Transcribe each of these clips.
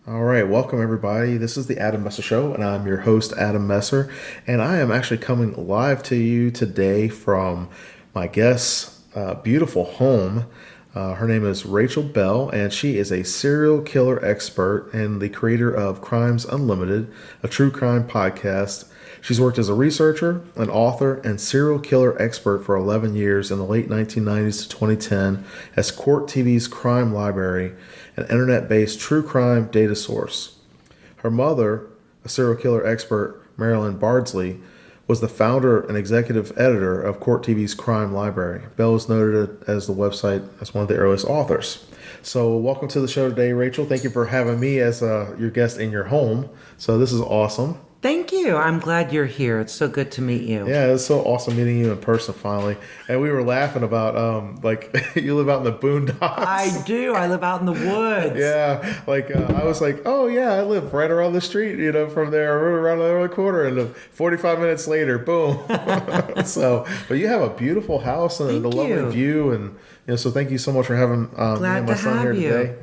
All right, welcome everybody. This is the Adam Messer Show, and I'm your host, Adam Messer. And I am actually coming live to you today from my guest's beautiful home. Her name is Rachael Bell, and she is a serial killer expert and the creator of Crimes Unlimited, a true crime podcast. She's worked as a researcher, an author, and serial killer expert for 11 years in the late 1990s to 2010 as Court TV's Crime Library, an internet-based true crime data source. Her mother, a serial killer expert, Marilyn Bardsley, was the founder and executive editor of Court TV's Crime Library. Bell is noted as the website as one of the earliest authors. So welcome to the show today, Rachael. Thank you for having me as your guest in your home. So this is awesome. Thank you. I'm glad you're here. It's so good to meet you. Yeah, it's so awesome meeting you in person finally. And we were laughing about you live out in the boondocks. I do. I live out in the woods. Yeah, I was like, oh yeah, I live right around the street, from there, around the other corner, and 45 minutes later, boom. But you have a beautiful house and a lovely view, and so thank you so much for having me and my son here today.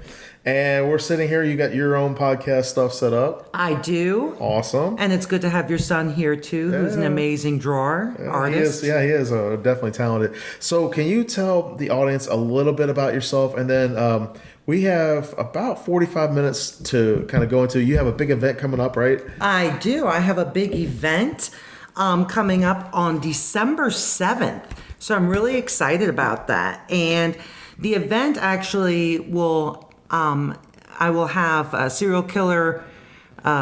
And we're sitting here. You got your own podcast stuff set up. I do. Awesome. And it's good to have your son here, too, who's an amazing drawer, artist. He is definitely talented. So can you tell the audience a little bit about yourself? And then we have about 45 minutes to kind of go into. You have a big event coming up, right? I do. I have a big event coming up on December 7th. So I'm really excited about that. And the event actually will... I will have a serial killer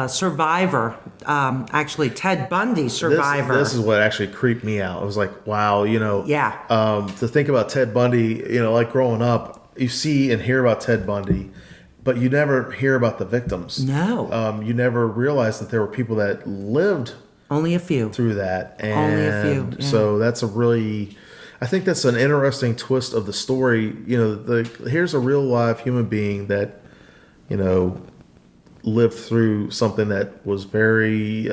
survivor, actually Ted Bundy survivor. This is what actually creeped me out. I was like, wow, Yeah. To think about Ted Bundy, like growing up, you see and hear about Ted Bundy, but you never hear about the victims. No. You never realize that there were people that lived Only a few. through that. And Only a few. Yeah. So that's I think that's an interesting twist of the story. Here's a real live human being that, lived through something that was very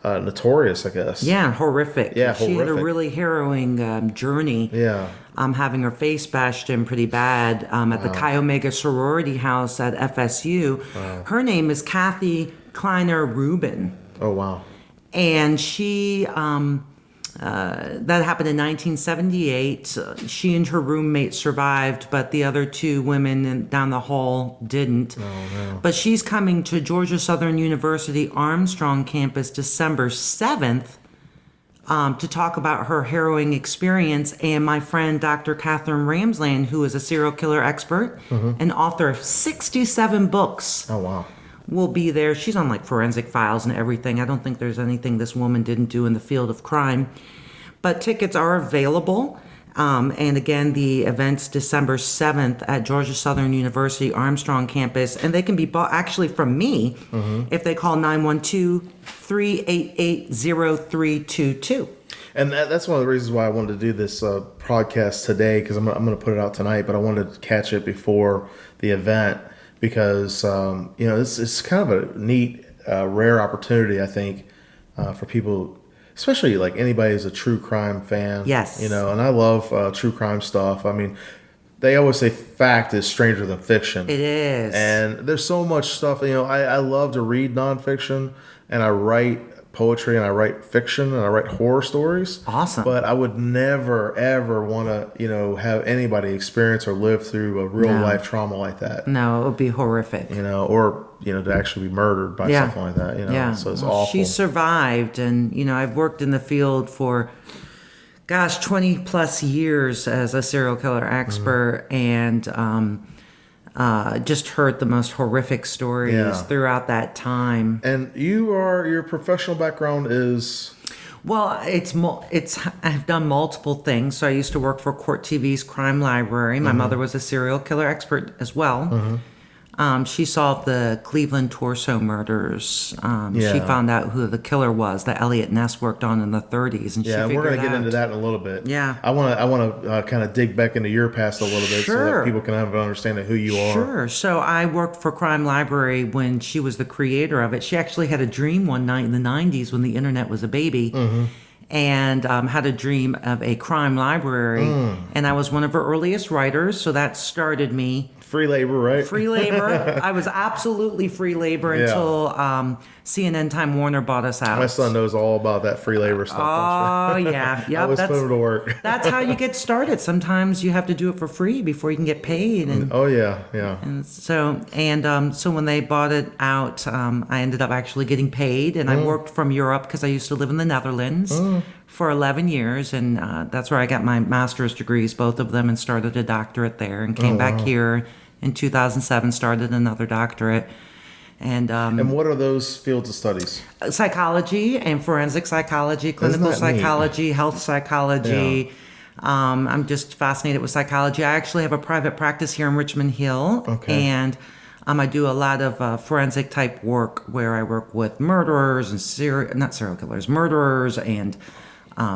notorious, I guess. Yeah, horrific. Yeah, She had a really harrowing journey. Yeah. Having her face bashed in pretty bad at the Chi Omega sorority house at FSU. Wow. Her name is Kathy Kleiner Rubin. Oh, wow. And she... that happened in 1978. She and her roommate survived, but the other two women down the hall didn't. Oh, no. But she's coming to Georgia Southern University Armstrong campus December 7th to talk about her harrowing experience. And my friend, Dr. Catherine Ramsey, who is a serial killer expert and author of 67 books. Oh, wow. Will be there. She's on forensic files and everything. I don't think there's anything this woman didn't do in the field of crime. But tickets are available. And again, the event's December 7th at Georgia Southern University Armstrong campus. And they can be bought actually from me if they call 912-388-0322. And that's one of the reasons why I wanted to do this podcast today, because I'm going to put it out tonight, but I wanted to catch it before the event. Because it's kind of a neat, rare opportunity, I think, for people, especially anybody who's a true crime fan. Yes. And I love true crime stuff. I mean, they always say fact is stranger than fiction. It is. And there's so much stuff. I love to read nonfiction, and I write poetry, and I write fiction, and I write horror stories. Awesome. But I would never, ever want to, have anybody experience or live through a real life trauma like that. No, it would be horrific. Or to actually be murdered by something like that. Yeah. So it's awful. She survived, and I've worked in the field for 20 plus years as a serial killer expert, and just heard the most horrific stories throughout that time. And your professional background is? Well, I've done multiple things. So I used to work for Court TV's Crime Library. My mother was a serial killer expert as well. She solved the Cleveland torso murders. She found out who the killer was that Elliot Ness worked on in the 30s, and we're going to get into that in a little bit. Yeah, I want to kind of dig back into your past a little bit so that people can have an understanding of who you are. Sure. So I worked for Crime Library when she was the creator of it. She actually had a dream one night in the 90s when the internet was a baby. And had a dream of a crime library. And I was one of her earliest writers, so that started me Free labor, right? Free labor. I was absolutely free labor until CNN Time Warner bought us out. My son knows all about that free labor stuff. Oh, yeah. I Yep, always put him to work. That's how you get started. Sometimes you have to do it for free before you can get paid. And Oh, yeah, yeah. And so when they bought it out, I ended up actually getting paid, and I worked from Europe because I used to live in the Netherlands for 11 years, and that's where I got my master's degrees, both of them, and started a doctorate there, and came back here in 2007, started another doctorate. And what are those fields of studies? Psychology and forensic psychology, clinical Isn't that neat? psychology, health psychology. I'm just fascinated with psychology. I actually have a private practice here in Richmond Hill. Okay. And I do a lot of forensic type work where I work with murderers and not serial killers, murderers and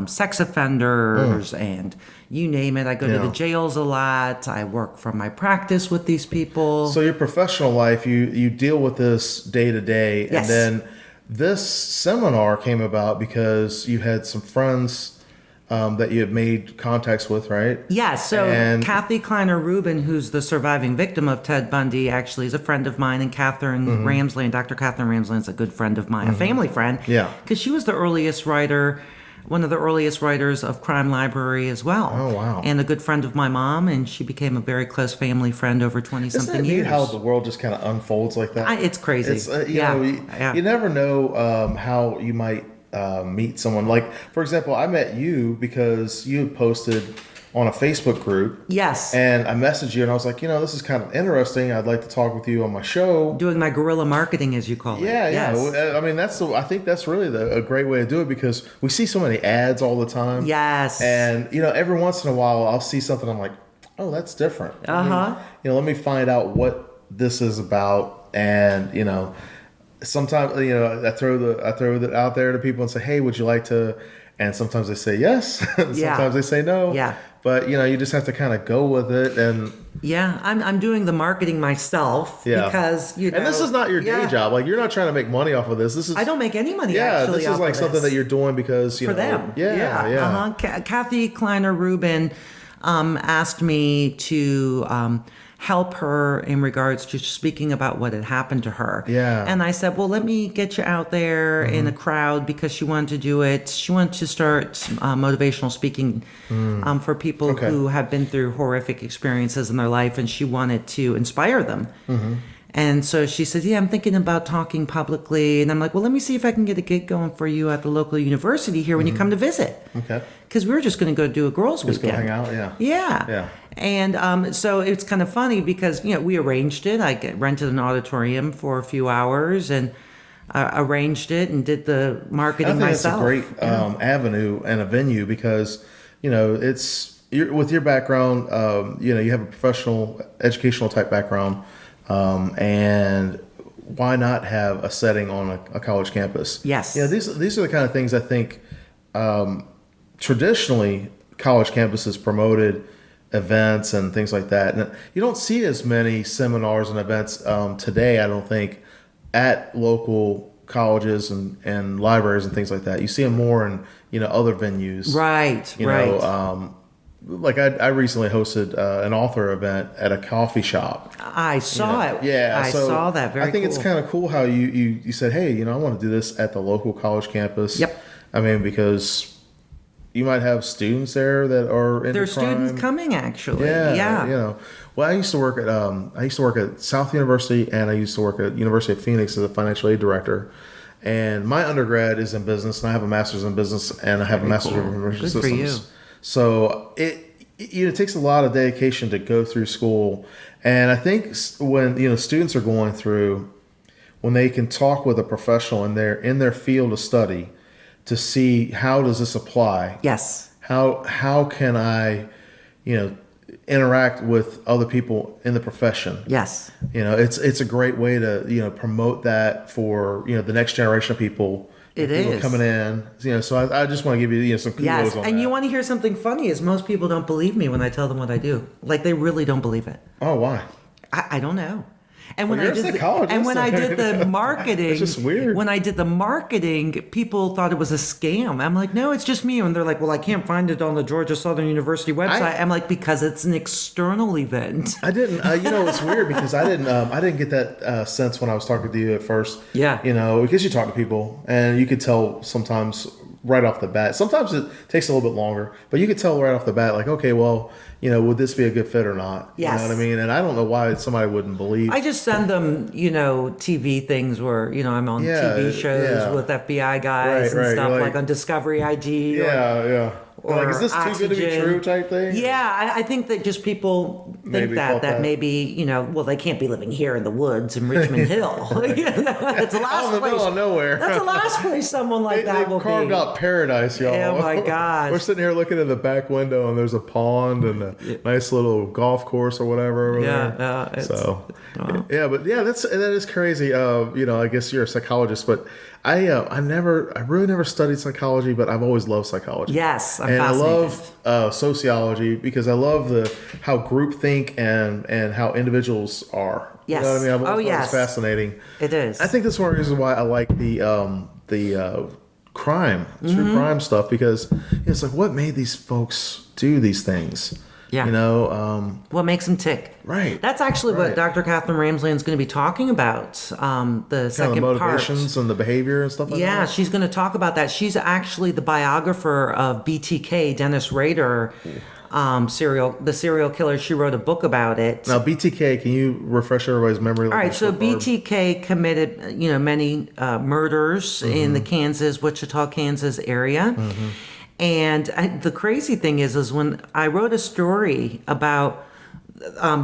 sex offenders and you name it. I go to the jails a lot. I work from my practice with these people. So your professional life, you deal with this day to day, Yes. and then this seminar came about because you had some friends that you had made contacts with, right? Yeah, so And- Kathy Kleiner Rubin, who's the surviving victim of Ted Bundy, actually is a friend of mine, and Catherine Ramsey, and Dr. Catherine Ramsey is a good friend of mine, a family friend. Yeah. Because she was the earliest writer, one of the earliest writers of Crime Library as well. Oh, wow. And a good friend of my mom, and she became a very close family friend over 20-something Isn't it neat years. how the world just kind of unfolds like that? It's crazy. It's you never know how you might meet someone. Like, for example, I met you because you had posted on a Facebook group. Yes. And I messaged you and I was like, this is kind of interesting. I'd like to talk with you on my show. Doing my guerrilla marketing, as you call it. Yeah, Yes. I mean, I think that's really a great way to do it because we see so many ads all the time. Yes. And, every once in a while I'll see something, I'm like, oh, that's different. Let me find out what this is about. And, sometimes, I throw it out there to people and say, hey, would you like to? And sometimes they say yes. And sometimes they say no. Yeah. But, you just have to kind of go with it. And Yeah, I'm doing the marketing myself because and this is not your day job. Like, you're not trying to make money off of this. This is I don't make any money. Yeah, actually this is off like of something this. that you're doing because for them. Yeah. Kathy Kleiner Rubin asked me to help her in regards to speaking about what had happened to her. Yeah. And I said, well, let me get you out there in a crowd because she wanted to do it. She wanted to start motivational speaking for people who have been through horrific experiences in their life, and she wanted to inspire them. And so she said, yeah, I'm thinking about talking publicly. And I'm like, well, let me see if I can get a gig going for you at the local university here when you come to visit. Okay. Because we were just going to go do a girls' Just weekend. go hang out, yeah. Yeah. Yeah. And so it's kind of funny because, we arranged it. I rented an auditorium for a few hours and arranged it and did the marketing myself. I think it's a great avenue and a venue because, with your background, you have a professional, educational type background. And why not have a setting on a college campus? Yes. These are the kind of things I think traditionally college campuses promoted events and things like that. And you don't see as many seminars and events today, I don't think, at local colleges and libraries and things like that. You see them more in other venues. Right. Like I recently hosted an author event at a coffee shop. I saw it. Yeah, I saw that. Very I think cool. it's kind of cool how you said, hey, I want to do this at the local college campus. Yep. I mean, because you might have students there that are into There's crime. students coming, actually. Yeah. Well, I used to work at South University, and I used to work at University of Phoenix as a financial aid director. And my undergrad is in business, and I have a master's in business, and I have a master's in information Good systems. for you. So it takes a lot of dedication to go through school, and I think when students are going through, when they can talk with a professional in their field of study, to see how does this apply. Yes. How can I, interact with other people in the profession? Yes. It's a great way to promote that for the next generation of people. It people is coming in. So I just want to give you some kudos Yes, on and that. you want to hear something funny is most people don't believe me when I tell them what I do. Like, they really don't believe it. Oh, why? I don't know. And Well, you're a psychologist. and when I did the marketing, It's just weird. When I did the marketing, people thought it was a scam. I'm like, no, it's just me. And they're like, well, I can't find it on the Georgia Southern University website. I'm like, because it's an external event. I didn't. It's weird because I didn't get that sense when I was talking to you at first. Yeah. Because you talk to people and you could tell sometimes right off the bat. Sometimes it takes a little bit longer, but you could tell right off the bat, like, okay, well, would this be a good fit or not? Yes. You know what I mean? And I don't know why somebody wouldn't believe. I just send them, TV things where, I'm on TV shows with FBI guys and stuff, like on Discovery ID. Yeah. Or like, is this too good to be true type thing? Yeah, I think that just people think that maybe, they can't be living here in the woods in Richmond Hill. It's the last out in the middle of nowhere. That's the last place someone like that will be. They carved out paradise, y'all. Oh my gosh. We're sitting here looking in the back window and there's a pond and a nice little golf course or whatever over there. That is crazy. I guess you're a psychologist, but I really never studied psychology, but I've always loved psychology. Yes, I'm and fascinated. I love sociology because I love how group think and how individuals are. Yes. You know what I mean? I've always thought it's fascinating. It is. I think that's one of the reasons why I like the crime, true crime stuff, because it's like, what made these folks do these things? Yeah. What makes them tick? Right. That's actually what Dr. Catherine Ramsey is going to be talking about. The second part. The motivations and the behavior and stuff like that. Yeah, she's going to talk about that. She's actually the biographer of BTK, Dennis Rader, the serial killer. She wrote a book about it. Now, BTK, can you refresh everybody's memory? All right, so BTK committed, many murders in the Wichita, Kansas area. Mm-hmm. And the crazy thing is when I wrote a story about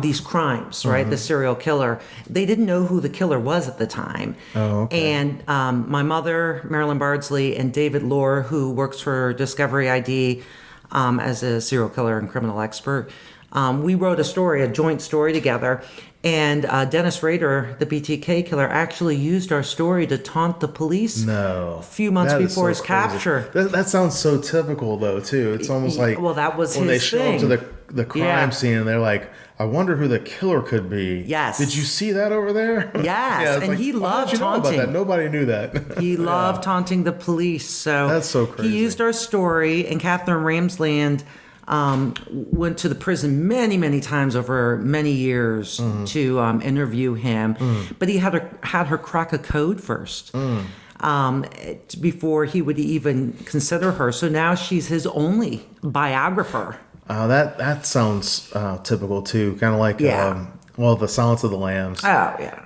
these crimes, right, the serial killer, they didn't know who the killer was at the time. Oh, okay. And my mother, Marilyn Bardsley, and David Lohr, who works for Discovery ID as a serial killer and criminal expert, we wrote a joint story together. And Dennis Rader, the BTK killer, actually used our story to taunt the police a few months before his capture. That sounds so typical, though, too. It's almost like that was when his they show up to the crime scene and they're like, I wonder who the killer could be. Yes. Did you see that over there? Yes. And he loved taunting. Know about that? Nobody knew that. He loved taunting the police. So that's so crazy. He used our story, and Catherine Ramsey went to the prison many, many times over many years to interview him. But he had her crack a code first before he would even consider her. So now she's his only biographer. That sounds typical too. Kind of like The Silence of the Lambs. Oh, yeah.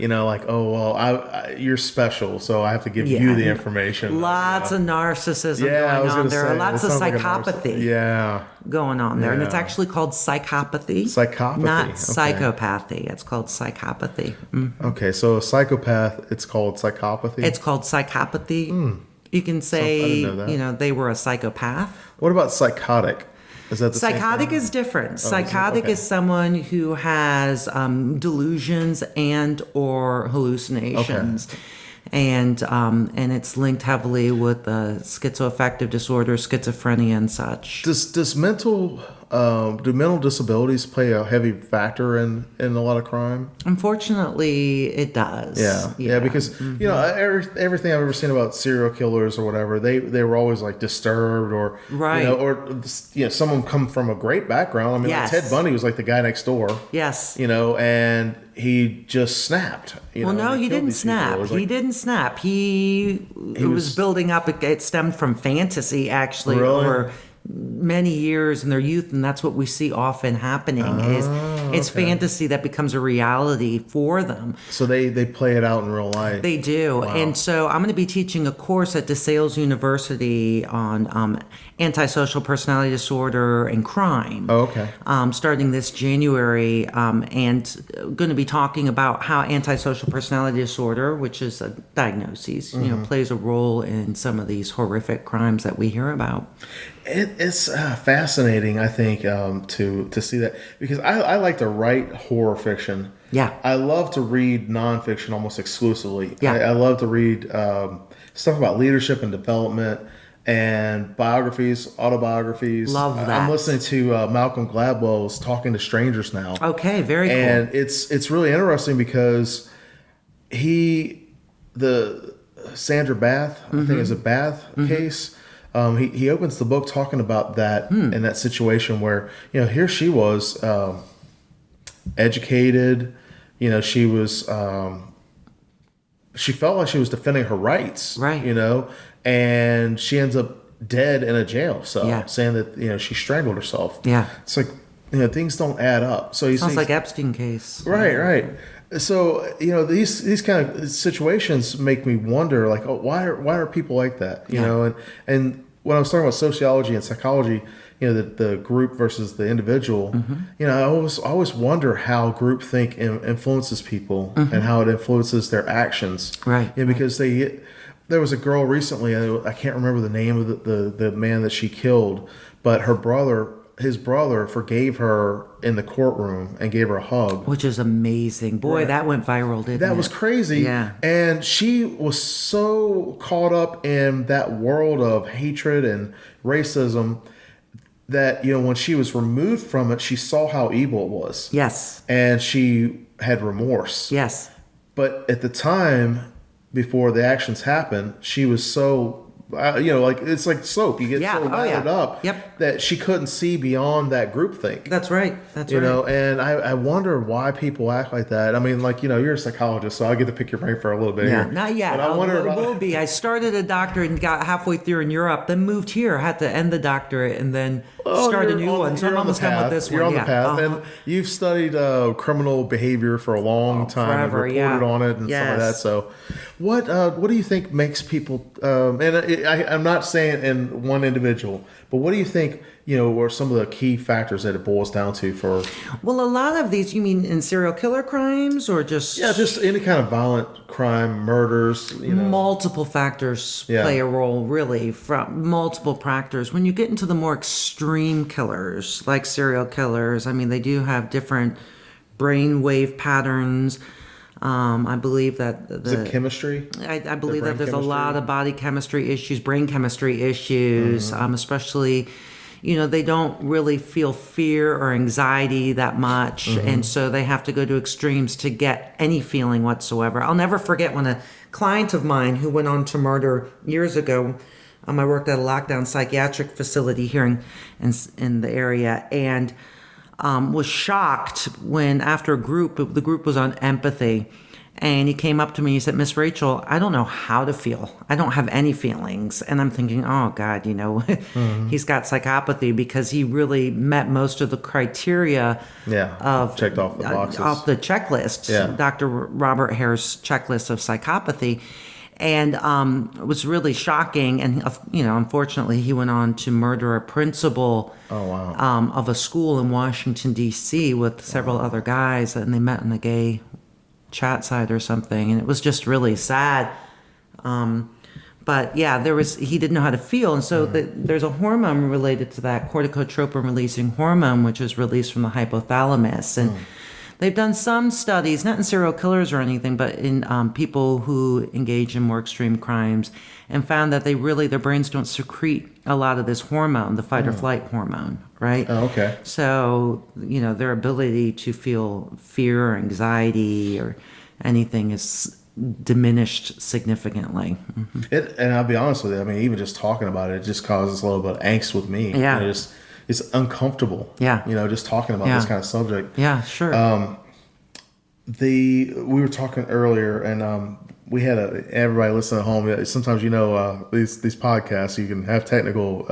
You're special, so I have to give you the information. Lots of narcissism going on there. Lots of psychopathy going on there. And it's actually called psychopathy. Psychopathy. Not psychopathy. It's called psychopathy. Mm-hmm. Okay, so a psychopath, it's called psychopathy? It's called psychopathy. You can say, they were a psychopath. What about psychotic? Is that the psychotic same thing? Is different. Psychotic is someone who has delusions and or hallucinations. Okay. And it's linked heavily with schizoaffective disorder, schizophrenia, and such. Do mental disabilities play a heavy factor in a lot of crime? Unfortunately, it does. Yeah, because everything I've ever seen about serial killers or whatever, they were always like disturbed or someone come from a great background. I mean, like Ted Bundy was like the guy next door. Yes. And he just snapped. He didn't snap. He didn't snap. He was building up. It stemmed from fantasy, actually, over many years in their youth, and that's what we see often happening it's fantasy that becomes a reality for them. So they play it out in real life. They do. Wow. And so I'm going to be teaching a course at DeSales University on antisocial personality disorder and crime. Starting this January, and going to be talking about how antisocial personality disorder, which is a diagnosis, plays a role in some of these horrific crimes that we hear about. It's fascinating, I think, to see that, because I like to write horror fiction. Yeah. I love to read nonfiction almost exclusively. Yeah. I love to read stuff about leadership and development and biographies, autobiographies. Love that. I'm listening to Malcolm Gladwell's Talking to Strangers now. Okay, very cool. And it's really interesting because the Sandra Bath, I think is a Bath case. He opens the book talking about that in that situation where, here she was educated, she was, she felt like she was defending her rights, right? And she ends up dead in a jail cell, Yeah. saying that, she strangled herself. Yeah. It's like, things don't add up. So Sounds like Epstein case. Right. So these kind of situations make me wonder, like, why are people like that? And when I was talking about sociology and psychology, the group versus the individual, I always wonder how groupthink influences people and how it influences their actions. Right. Because there was a girl recently, I can't remember the name of the man that she killed, but his brother forgave her in the courtroom and gave her a hug. Which is amazing. Boy, Right. that went viral, didn't it? That was crazy. Yeah. And she was so caught up in that world of hatred and racism that, when she was removed from it, she saw how evil it was. Yes. And she had remorse. Yes. But at the time, before the actions happened, she was so... like it's like soap. You get so lathered up that she couldn't see beyond that groupthink. That's right. That's right. And I wonder why people act like that. I mean, like, you're a psychologist, so I get to pick your brain for a little bit Yeah, here. not yet. But I wonder it will be. I started a doctorate and got halfway through in Europe, then moved here, had to end the doctorate, and then start a new one. So I'm almost done with this one. You're on the path. Uh-huh. And you've studied criminal behavior for a long time forever, and reported on it and Yes. some of that. So what do you think makes people, I'm not saying in one individual, but what do you think, are some of the key factors that it boils down to for... Well, a lot of these, you mean in serial killer crimes or just... Yeah, just any kind of violent crime, murders, Multiple factors play a role, really, from multiple factors. When you get into the more extreme killers, like serial killers, I mean, they do have different brainwave patterns. I believe that Is it chemistry? I believe that there's chemistry? a lot of body chemistry issues, brain chemistry issues, especially, they don't really feel fear or anxiety that much. And so they have to go to extremes to get any feeling whatsoever. I'll never forget when a client of mine who went on to murder years ago, I worked at a lockdown psychiatric facility here in the area, and was shocked when after the group was on empathy, and he came up to me and he said, "Miss Rachel, I don't know how to feel. I don't have any feelings." And I'm thinking, oh God, he's got psychopathy, because he really met most of the criteria of checked off the boxes. Off the checklist, Dr. Robert Hare's checklist of psychopathy. And it was really shocking. And, unfortunately, he went on to murder a principal of a school in Washington, D.C. with several other guys. And they met on the gay chat site or something. And it was just really sad. But, yeah, he didn't know how to feel. And so there's a hormone related to that, corticotropin-releasing hormone, which is released from the hypothalamus. And they've done some studies, not in serial killers or anything, but in people who engage in more extreme crimes, and found that their brains don't secrete a lot of this hormone, the fight or flight hormone, right? Oh, okay. So, their ability to feel fear or anxiety or anything is diminished significantly. And I'll be honest with you, I mean, even just talking about it just causes a little bit of angst with me. Yeah. It's uncomfortable. Yeah. Just talking about this kind of subject. Yeah, sure. We were talking earlier, and we had everybody listening at home. Sometimes these podcasts, you can have technical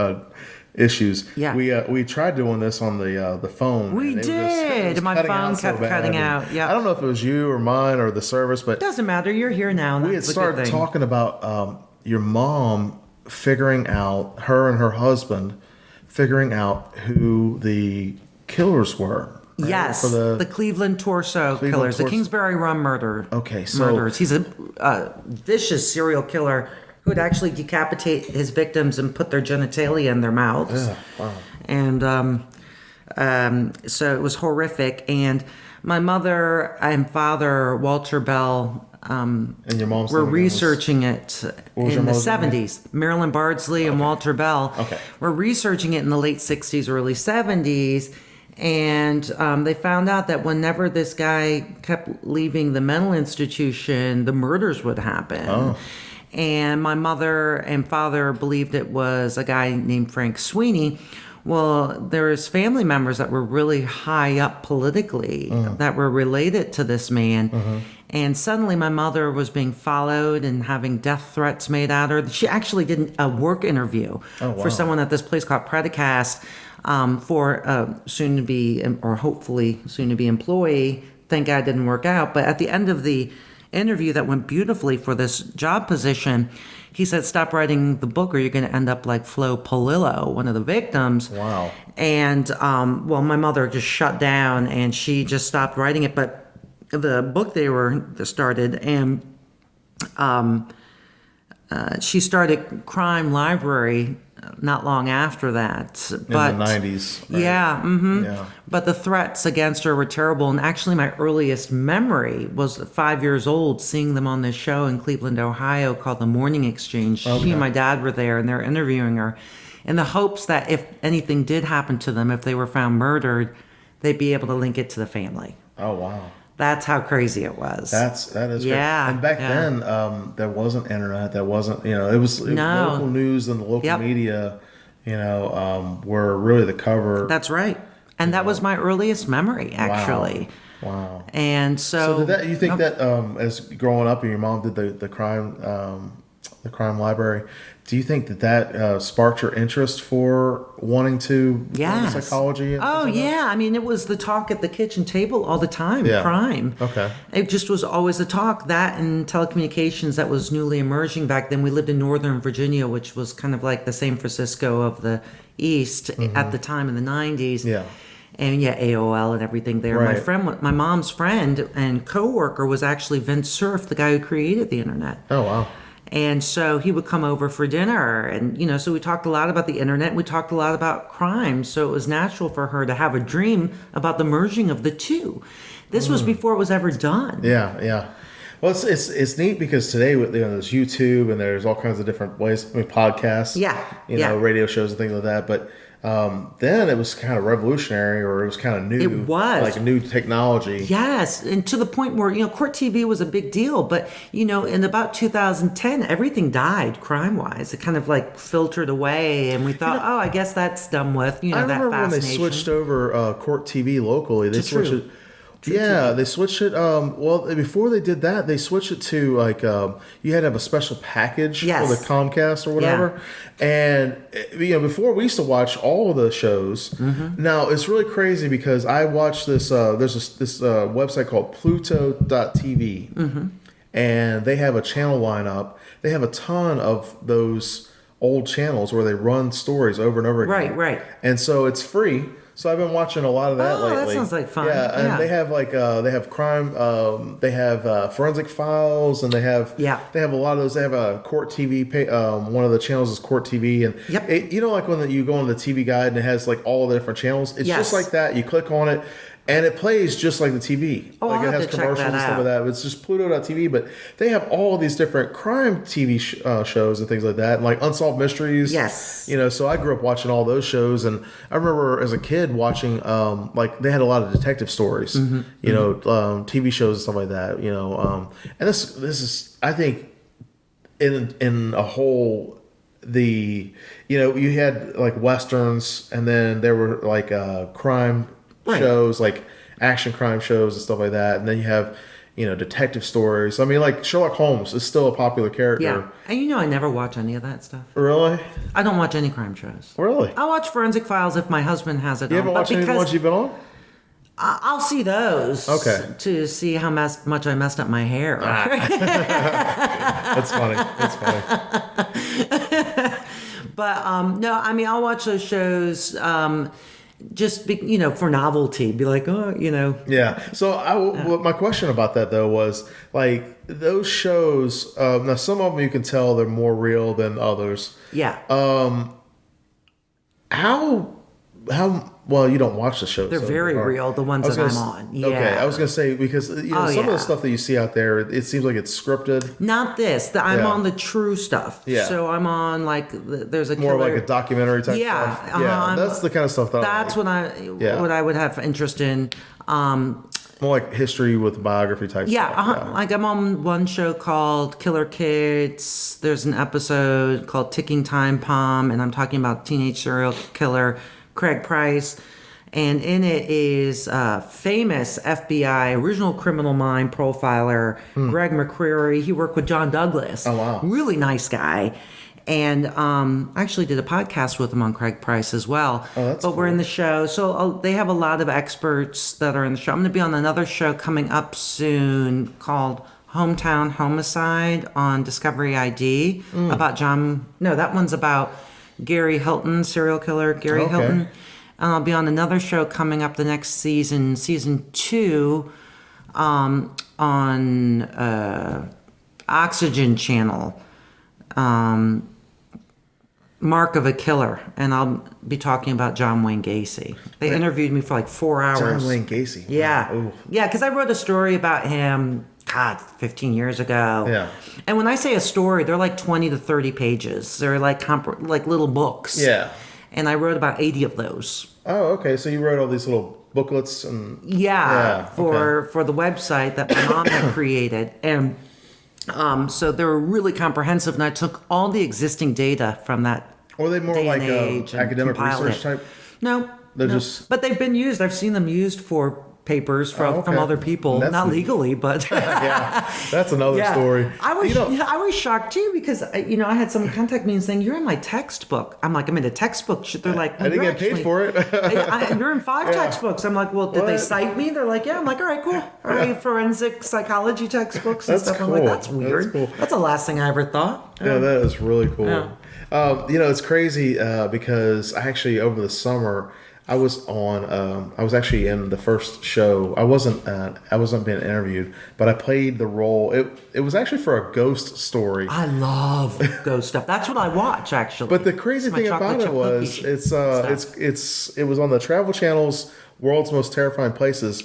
issues. Yeah. We tried doing this on the phone. We did. My phone kept cutting out. Yeah. I don't know if it was you or mine or the service, but doesn't matter. You're here now. we had started talking about your mom figuring out, her and her husband figuring out who the killers were. Right? Yes, the Cleveland Torso killers, the Kingsbury Run murderers. He's a vicious serial killer who would actually decapitate his victims and put their genitalia in their mouths. Yeah, wow. And so it was horrific. And my mother and father, Walter Bell, and your mom's were researching it in the 70s. Marilyn Bardsley and Walter Bell were researching it in the late 60s, early 70s. And they found out that whenever this guy kept leaving the mental institution, the murders would happen. Oh. And my mother and father believed it was a guy named Frank Sweeney. Well, there's family members that were really high up politically that were related to this man. And suddenly my mother was being followed and having death threats made at her. She actually did a work interview for someone at this place called Predicast for a soon to be, or hopefully soon to be employee. Thank God it didn't work out. But at the end of the interview that went beautifully for this job position, he said, stop writing the book or you're going to end up like Flo Polillo, one of the victims. Wow. And, well, my mother just shut down and she just stopped writing it. But the book they started, and she started Crime Library not long after that. But, in the 90s. Right? Yeah, mm-hmm. Yeah. But the threats against her were terrible. And actually, my earliest memory was 5 years old, seeing them on this show in Cleveland, Ohio, called The Morning Exchange. Okay. She and my dad were there, and they're interviewing her in the hopes that if anything did happen to them, if they were found murdered, they'd be able to link it to the family. Oh, wow. That's how crazy it was. That is Yeah, great. And back yeah. then, there wasn't internet. There wasn't, it was No. local news and the local Yep. media, were really the cover. That's right. And that was my earliest memory, actually. Wow. And So did that? You think that as growing up, and your mom did the crime library? Do you think that sparked your interest for wanting to Yes. learn psychology? And Oh, things like that? yeah. I mean, it was the talk at the kitchen table all the time, Yeah. crime. Okay. It just was always the talk. That and telecommunications that was newly emerging back then. We lived in Northern Virginia, which was kind of like the San Francisco of the East at the time in the 90s. Yeah. And yeah, AOL and everything there. Right. My mom's friend and coworker was actually Vince Cerf, the guy who created the internet. Oh, wow. And so he would come over for dinner. And, so we talked a lot about the internet. We talked a lot about crime. So it was natural for her to have a dream about the merging of the two. This was before it was ever done. Yeah, yeah. Well, it's neat because today there's YouTube and there's all kinds of different ways. Podcasts. Yeah, radio shows and things like that. But then it was kind of revolutionary, or it was kind of new. It was. like new technology. Yes, and to the point where, court TV was a big deal. But, in about 2010, everything died crime-wise. It kind of like filtered away. And we thought, I guess that's done with, I that remember when they fascination. switched over court TV locally. They switched it. They switched it. Before they did that, they switched it to like you had to have a special package for the Comcast or whatever. And before we used to watch all of the shows. Now it's really crazy because I watched this. There's this website called Pluto.tv, and they have a channel lineup. They have a ton of those old channels where they run stories over and over again. Right. And so it's free. So I've been watching a lot of that lately. That sounds like fun. Yeah, and they have they have crime, they have forensic files, and they have a lot of those. They have a court TV. One of the channels is court TV, and like when you go on the TV guide and it has like all of the different channels. It's just like that. You click on it. And it plays just like the TV. Oh, like I'll it have has to check commercials that and stuff like that. It's just Pluto.tv, but they have all of these different crime TV shows and things like that, and like Unsolved Mysteries. Yes. So I grew up watching all those shows, and I remember as a kid watching they had a lot of detective stories, TV shows and stuff like that. And this is, I think, in a whole, you had like westerns, and then there were like crime shows, like action crime shows and stuff like that, and then you have detective stories. I mean, like Sherlock Holmes is still a popular character. Yeah, and I never watch any of that stuff. Really? I don't watch any crime shows. Really? I watch Forensic Files if my husband has it. You haven't watched any of the ones you've been on? I'll see those. Okay. To see how much I messed up my hair. That's funny. But no, I mean, I'll watch those shows. Just for novelty, be like, Yeah. So my question about that though was like those shows. Now some of them you can tell they're more real than others. Yeah. How well, you don't watch the show. They're very real, the ones that I'm on. Yeah. Okay, I was going to say, because some of the stuff that you see out there, it seems like it's scripted. Not this. I'm on the true stuff. Yeah. So I'm on there's a more killer. like a documentary type stuff. Yeah, that's the kind of stuff that's what I would have interest in. More like history with biography type stuff. Yeah. Like I'm on one show called Killer Kids. There's an episode called Ticking Time Bomb, and I'm talking about teenage serial killer Craig Price. And in it is famous FBI original criminal mind profiler Greg McCreary. He worked with John Douglas. Oh, wow. Really nice guy. And I actually did a podcast with him on Craig Price as well. Oh, that's But we're cool. in the show. So they have a lot of experts that are in the show. I'm going to be on another show coming up soon called Hometown Homicide on Discovery ID about that one's about Gary Hilton, serial killer Gary Hilton. And I'll be on another show coming up the next season 2, on Oxygen Channel. Mark of a Killer, and I'll be talking about John Wayne Gacy. They interviewed me for like 4 hours. John Wayne Gacy. Yeah. Ooh. Yeah, because I wrote a story about him, 15 years ago. Yeah. And when I say a story, they're like 20 to 30 pages. They're like little books. Yeah. And I wrote about 80 of those. Oh, okay. So you wrote all these little booklets and... for the website that my mom had created. And so they were really comprehensive, and I took all the existing data from that. Or are they more day like and age and academic compiled research it. type? No, They're no. just... But they've been used. I've seen them used for papers from other people, not legally, but yeah, that's another story. I was shocked too, because I had someone contact me and saying, "You're in my textbook." I'm like, "I'm in a textbook." They're like, well, I didn't get paid for it. You're in 5 textbooks. I'm like, "Well, did they cite me?" They're like, "Yeah." I'm like, "All right, cool. All right, forensic psychology textbooks and stuff." Cool. I'm like, "That's weird. That's cool. That's the last thing I ever thought." Yeah, that is really cool. Yeah. It's crazy because I actually, over the summer, I was actually in the first show. I wasn't being interviewed, but I played the role. It was actually for a ghost story. I love ghost stuff. That's what I watch, actually. But the crazy thing about it was, it was on the Travel Channel's World's Most Terrifying Places.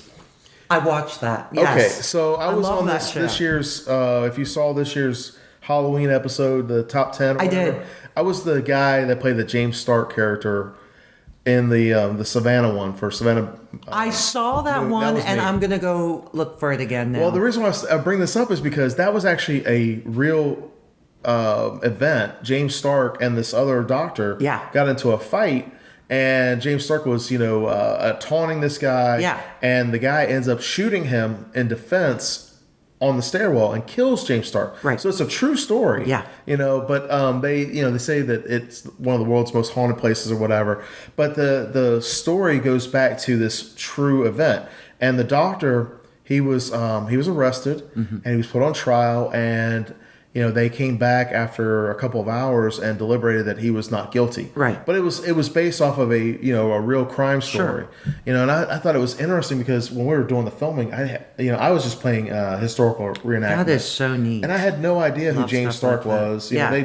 I watched that. Yes. Okay, so I was on this year's. If you saw this year's Halloween episode, the top 10. I did. I was the guy that played the James Stark character in the Savannah one for Savannah. I saw that one, and I'm going to go look for it again now. Well, the reason why I bring this up is because that was actually a real event. James Stark and this other doctor got into a fight, and James Stark was, taunting this guy. Yeah. And the guy ends up shooting him in defense on the stairwell and kills James Stark. Right. So it's a true story. Yeah. But they say that it's one of the world's most haunted places or whatever. But the story goes back to this true event. And the doctor, he was arrested and he was put on trial, and they came back after a couple of hours and deliberated that he was not guilty. Right. But it was based off of a real crime story. Sure. And I thought it was interesting because when we were doing the filming, I was just playing historical reenactment. That is so neat. And I had no idea who James Stark was. They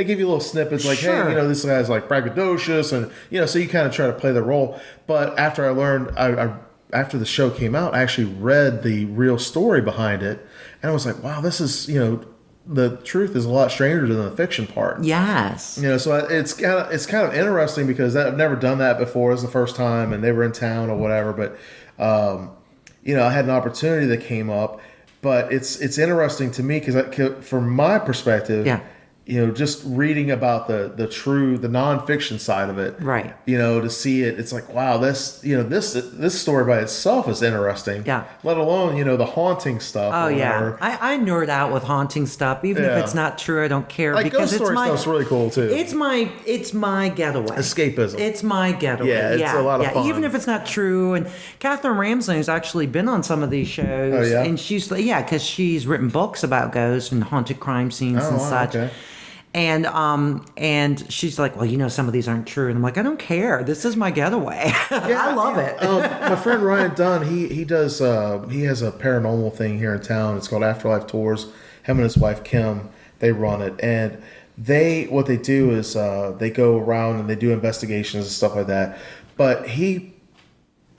give you little snippets like, hey, this guy's like braggadocious, and so you kind of try to play the role. But after I learned, after the show came out, I actually read the real story behind it, and I was like, wow, this is the truth is a lot stranger than the fiction part. Yes. So it's kind of interesting because I've never done that before. It was the first time, and they were in town or whatever. But I had an opportunity that came up. But it's interesting to me because from my perspective, just reading about the nonfiction side of it, right? To see it, it's like, wow, this story by itself is interesting. Yeah. Let alone the haunting stuff. Oh yeah, I nerd out with haunting stuff, even if it's not true. I don't care, like because ghost story stuff's really cool too. It's my getaway. Escapism. It's my getaway. Yeah, it's a lot of fun. Even if it's not true. And Catherine Ramsey has actually been on some of these shows. Oh yeah. And she's because she's written books about ghosts and haunted crime scenes and such. Okay. And she's like, well, some of these aren't true. And I'm like, I don't care. This is my getaway. I love it. My friend Ryan Dunn, he does, he has a paranormal thing here in town. It's called Afterlife Tours. Him and his wife, Kim, they run it. And what they do is they go around and they do investigations and stuff like that. But he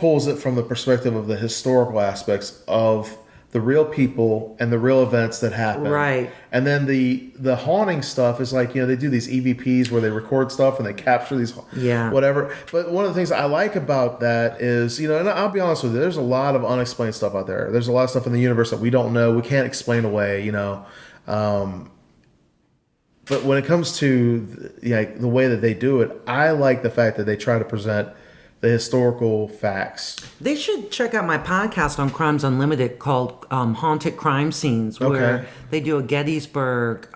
pulls it from the perspective of the historical aspects of the real people and the real events that happen. Right. And then the haunting stuff is like, they do these EVPs where they record stuff and they capture these whatever. But one of the things I like about that is, and I'll be honest with you, there's a lot of unexplained stuff out there. There's a lot of stuff in the universe that we don't know, we can't explain away, but when it comes to the way that they do it, I like the fact that they try to present the historical facts. They should check out my podcast on Crimes Unlimited called Haunted Crime Scenes, where they do a Gettysburg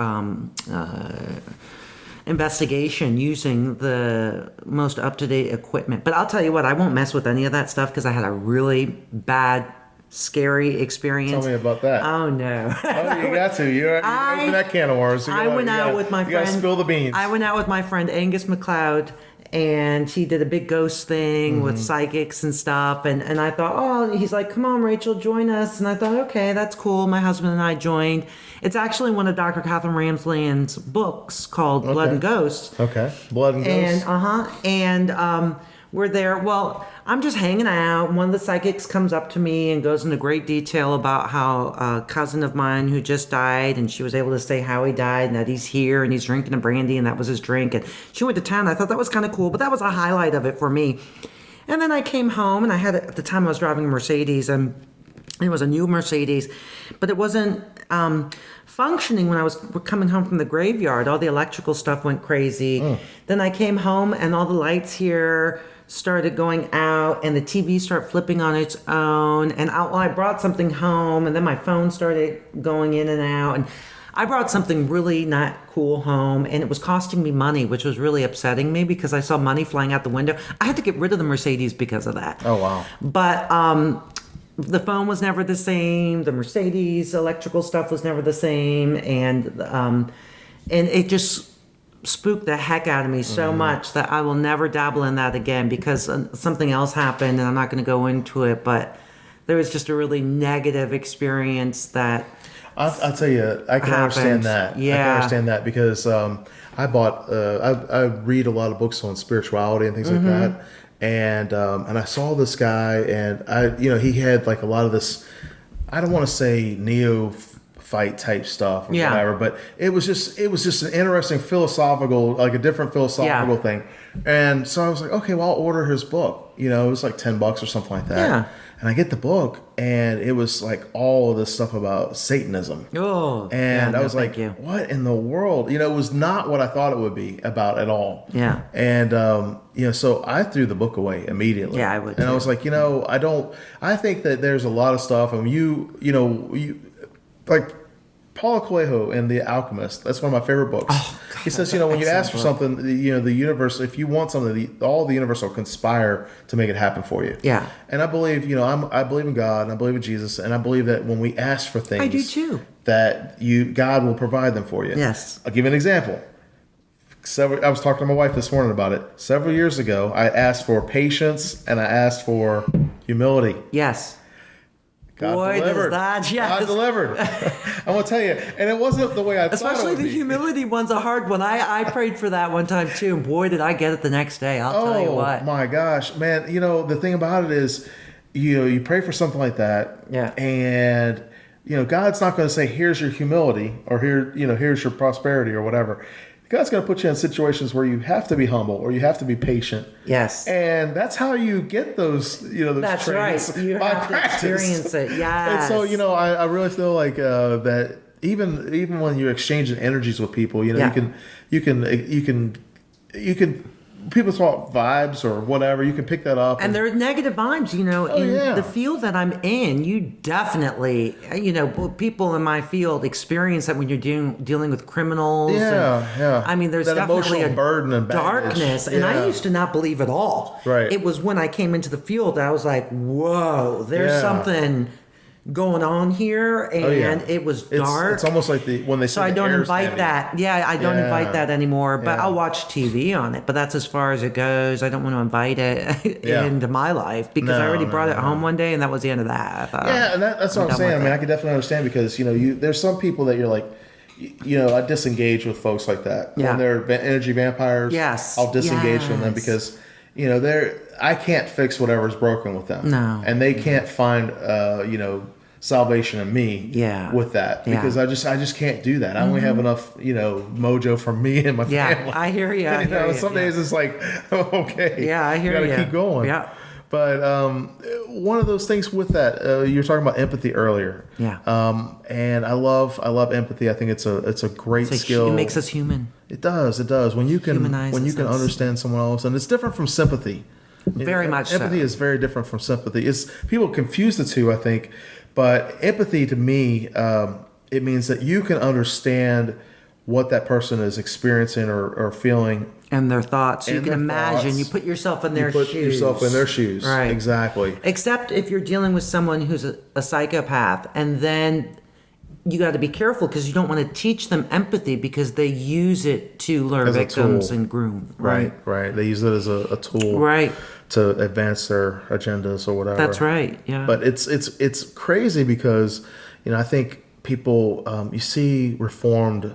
investigation using the most up-to-date equipment. But I'll tell you what, I won't mess with any of that stuff because I had a really bad, scary experience. Tell me about that. Oh, no. Oh, you got to. You open that can of worms. I went out with my friend. You got to spill the beans. I went out with my friend Angus McLeod, and he did a big ghost thing with psychics and stuff. And I thought, he's like, come on, Rachel, join us. And I thought, okay, that's cool. My husband and I joined. It's actually one of Dr. Catherine Ramsey's books called Blood and Ghosts. Okay. Blood and Ghosts. And we're there. Well, I'm just hanging out. One of the psychics comes up to me and goes into great detail about how a cousin of mine who just died, and she was able to say how he died and that he's here and he's drinking a brandy and that was his drink. And she went to town. I thought that was kind of cool, but that was a highlight of it for me. And then I came home, and at the time I was driving a Mercedes, and it was a new Mercedes, but it wasn't functioning when I was coming home from the graveyard. All the electrical stuff went crazy. Then I came home and all the lights here started going out, and the TV started flipping on its own, and I brought something home, and then my phone started going in and out, and I brought something really not cool home, and it was costing me money, which was really upsetting me because I saw money flying out the window. I had to get rid of the Mercedes because of that. Oh, wow. But the phone was never the same. The Mercedes electrical stuff was never the same, and it just spooked the heck out of me so much that I will never dabble in that again because something else happened, and I'm not going to go into it, but there was just a really negative experience that I'll tell you, I can understand that. Yeah. I can understand that because I read a lot of books on spirituality and things like that, and I saw this guy, and he had like a lot of this, I don't want to say neophyte type stuff or whatever, but it was just an interesting philosophical, like a different philosophical thing. And so I was like, okay, well, I'll order his book. It was like $10 or something like that. Yeah. And I get the book, and it was like all of this stuff about Satanism. Oh, and I was like, what in the world? It was not what I thought it would be about at all. Yeah. And, so I threw the book away immediately. Yeah, I would. And I was like, I think that there's a lot of stuff. I mean, you like Paulo Coelho in The Alchemist. That's one of my favorite books. Oh, God, he says, when you ask for something, the universe, if you want something, all the universe will conspire to make it happen for you. Yeah. And I believe, I believe in God, and I believe in Jesus, and I believe that when we ask for things, I do too, that God will provide them for you. Yes. I'll give you an example. I was talking to my wife this morning about it. Several years ago, I asked for patience and I asked for humility. Yes. God delivered. God delivered. I'm going to tell you. And it wasn't the way I thought it would be. Especially the humility one's a hard one. I prayed for that one time too, and boy, did I get it the next day. I'll tell you what. Oh, my gosh. Man, the thing about it is, you pray for something like that. Yeah. And, God's not going to say, here's your humility, or here's your prosperity or whatever. God's going to put you in situations where you have to be humble or you have to be patient. Yes. And that's how you get those, those that's traits. Right. You by have practice. To experience it. Yes. And so, I really feel like that even when you're exchanging energies with people, you can people talk vibes or whatever, you can pick that up. And there are negative vibes, the field that I'm in, you definitely, people in my field experience that when you're dealing with criminals. Yeah. I mean, there's that definitely a burden and darkness. And I used to not believe at all. Right. It was when I came into the field that I was like, whoa, there's something going on here, and it was dark. It's almost like when they say. So I don't invite that. Yeah, I don't invite that anymore. But I'll watch TV on it. But that's as far as it goes. I don't want to invite it into my life because I already brought it home one day, and that was the end of that. I thought, and that's what I'm saying. I mean, I can definitely understand because there's some people that you're like. I disengage with folks like that. Yeah. When they're energy vampires, yes, I'll disengage from them because they're I can't fix whatever's broken with them. No. And they can't find, salvation in me Yeah. with that, Yeah. because I just can't do that. I only have enough, mojo from me and my Yeah, family. I hear you. And, some days it's like, okay, Yeah, I hear you you. gotta keep going. Yeah. But one of those things with that, you were talking about empathy earlier. Yeah. And I love empathy. I think it's a great skill. It makes us human. It does. When you can Humanizes us. understand someone else, and it's different from sympathy. Very much so. Empathy is very different from sympathy. It's people confuse the two, I think. But empathy to me, it means that you can understand what that person is experiencing or feeling. And their thoughts. You And can their imagine. thoughts. You put yourself in their You put shoes. yourself in their shoes. Right. Exactly. Except if you're dealing with someone who's a psychopath, and then you got to be careful because you don't want to teach them empathy because they use it to lure As a victims tool. and groom. Right. They use it as a tool. Right. To advance their agendas or whatever. That's right. Yeah. But it's crazy because, I think people, you see reformed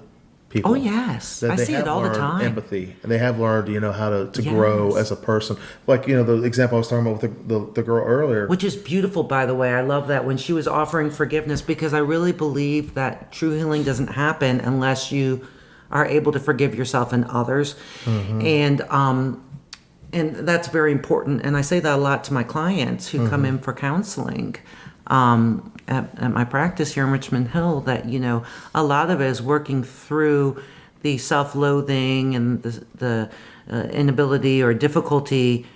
people. Oh, yes. that I they see it have all the learned time. Empathy, and they have learned, how to grow Yes. as a person. Like, the example I was talking about with the girl earlier. Which is beautiful, by the way. I love that when she was offering forgiveness, because I really believe that true healing doesn't happen unless you are able to forgive yourself and others. Mm-hmm. And that's very important. And I say that a lot to my clients who come in for counseling at my practice here in Richmond Hill, that, a lot of it is working through the self-loathing and the inability or difficulty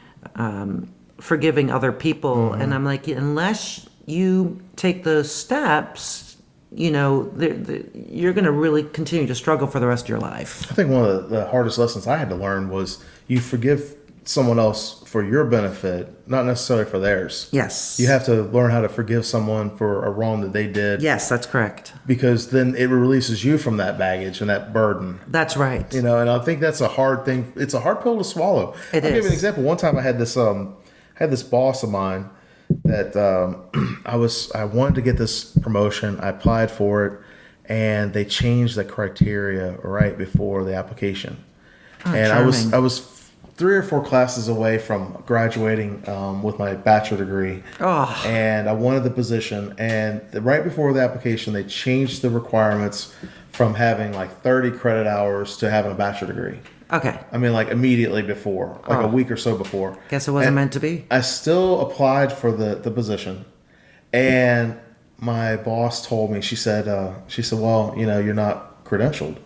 forgiving other people. And I'm like, unless you take those steps, you're going to really continue to struggle for the rest of your life. I think one of the hardest lessons I had to learn was you forgive someone else for your benefit, not necessarily for theirs. Yes. You have to learn how to forgive someone for a wrong that they did. Yes, that's correct. Because then it releases you from that baggage and that burden. That's right. And I think that's a hard thing. It's a hard pill to swallow. I'll give you an example. One time I had this boss of mine that I wanted to get this promotion. I applied for it, and they changed the criteria right before the application. And charming. I was 3 or 4 classes away from graduating with my bachelor degree. Oh. And I wanted the position. And right before the application, they changed the requirements from having like 30 credit hours to having a bachelor degree. Okay. I mean, like immediately before, like a week or so before. Guess it wasn't meant to be. I still applied for the position. And my boss told me, she said, well, you're not credentialed.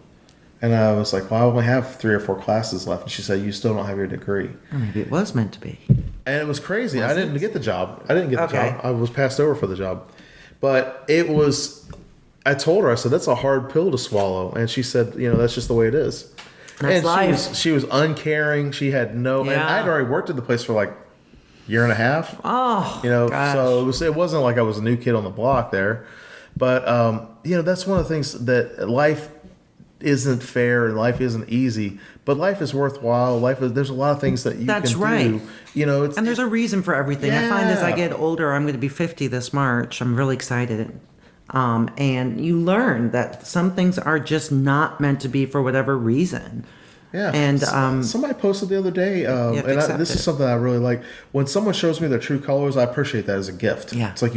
And I was like, well, I only have 3 or 4 classes left. And she said, you still don't have your degree. Or maybe it was meant to be. And it was crazy. I didn't get the job. Job. I was passed over for the job. But I told her, I said, that's a hard pill to swallow. And she said, that's just the way it is. That's life. She was uncaring. She had and I'd already worked at the place for like a year and a half. Oh, gosh. So it wasn't like I was a new kid on the block there. But, that's one of the things that life isn't fair and life isn't easy, but life is worthwhile. There's a lot of things that you can do. And there's a reason for everything. I find as I get older, I'm going to be 50 this March. I'm really excited. And you learn that some things are just not meant to be for whatever reason. Yeah. And somebody posted the other day, this is something I really like. When someone shows me their true colors, I appreciate that as a gift. Yeah. It's like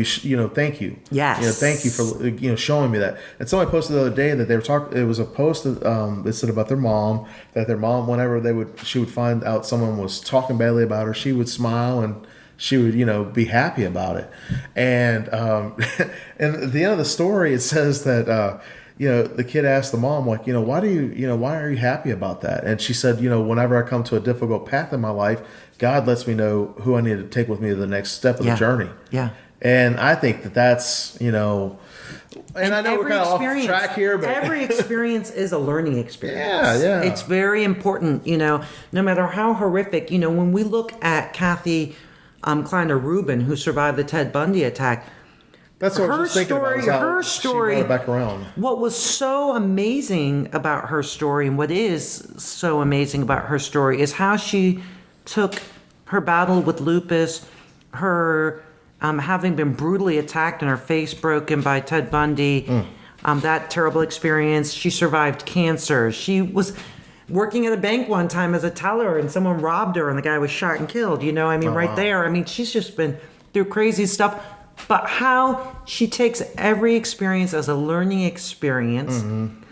thank you. Yes. Thank you for showing me that. And somebody posted the other day that they were talking. It was a post that said about their mom, that their mom, whenever she would find out someone was talking badly about her, she would smile and she would be happy about it. And and at the end of the story, it says that. The kid asked the mom, like, why are you happy about that? And she said, whenever I come to a difficult path in my life, God lets me know who I need to take with me to the next step of the journey. Yeah. And I think that's, and I know we're kind of off track here, but every experience is a learning experience. Yeah. It's very important, no matter how horrific, when we look at Kathy Kleiner Rubin, who survived the Ted Bundy attack. That's what I was thinking about. Her story. She brought it back around. What was so amazing about her story, and what is so amazing about her story, is how she took her battle with lupus, her having been brutally attacked and her face broken by Ted Bundy, that terrible experience. She survived cancer. working at a bank one time as a teller, and someone robbed her, and the guy was shot and killed. Right there. I mean, she's just been through crazy stuff. But how she takes every experience as a learning experience, and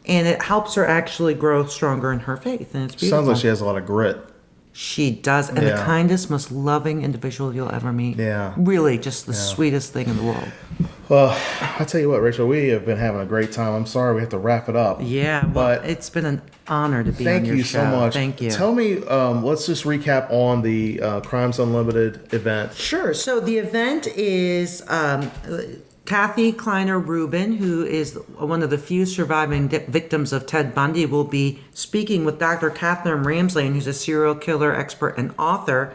it helps her actually grow stronger in her faith, and it's beautiful. Sounds like she has a lot of grit. She does, and the kindest, most loving individual you'll ever meet. Yeah. Really, just the sweetest thing in the world. Well, I tell you what, Rachel, we have been having a great time. I'm sorry we have to wrap it up. Yeah, well, it's been an honor to be on your show. Thank you so much. Thank you. Tell me, let's just recap on the Crimes Unlimited event. Sure. So the event is Kathy Kleiner Rubin, who is one of the few surviving victims of Ted Bundy, will be speaking with Dr. Catherine Ramsey, who's a serial killer expert and author,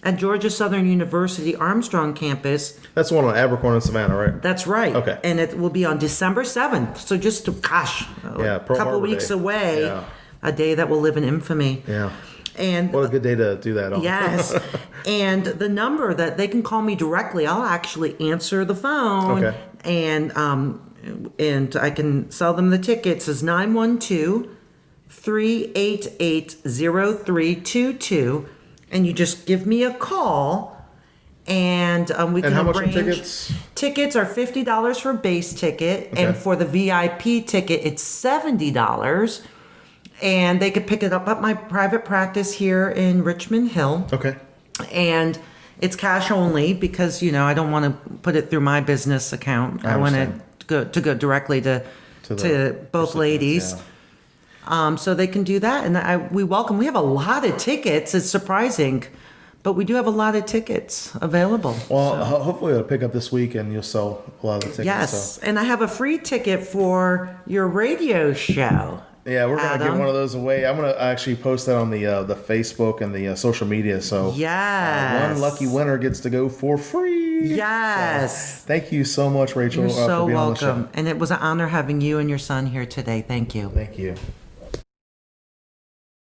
at Georgia Southern University Armstrong campus. That's the one on Abercorn and Savannah, right? That's right. Okay. And it will be on December 7th. So just, a couple Harbor weeks Day. away, a day that will live in infamy. Yeah. And what a good day to do that on. Yes. And the number that they can call me directly, I'll actually answer the phone. Okay. And I can sell them the tickets, is 912-388-0322. And you just give me a call, and we can how much are arrange. tickets? Tickets are $50 for a base ticket, Okay. and for the VIP ticket, it's $70. And they could pick it up at my private practice here in Richmond Hill. Okay. And it's cash only because, I don't want to put it through my business account. I want it to go directly to both ladies. Yeah. So they can do that. And we have a lot of tickets. It's surprising, but we do have a lot of tickets available. Well, hopefully it'll pick up this week and you'll sell a lot of the tickets. Yes. So. And I have a free ticket for your radio show. Yeah, we're going to give one of those away. I'm going to actually post that on the Facebook and the social media. So yes. One lucky winner gets to go for free. Yes. So, thank you so much, Rachel. You're so for being welcome. on the show. And it was an honor having you and your son here today. Thank you. Thank you.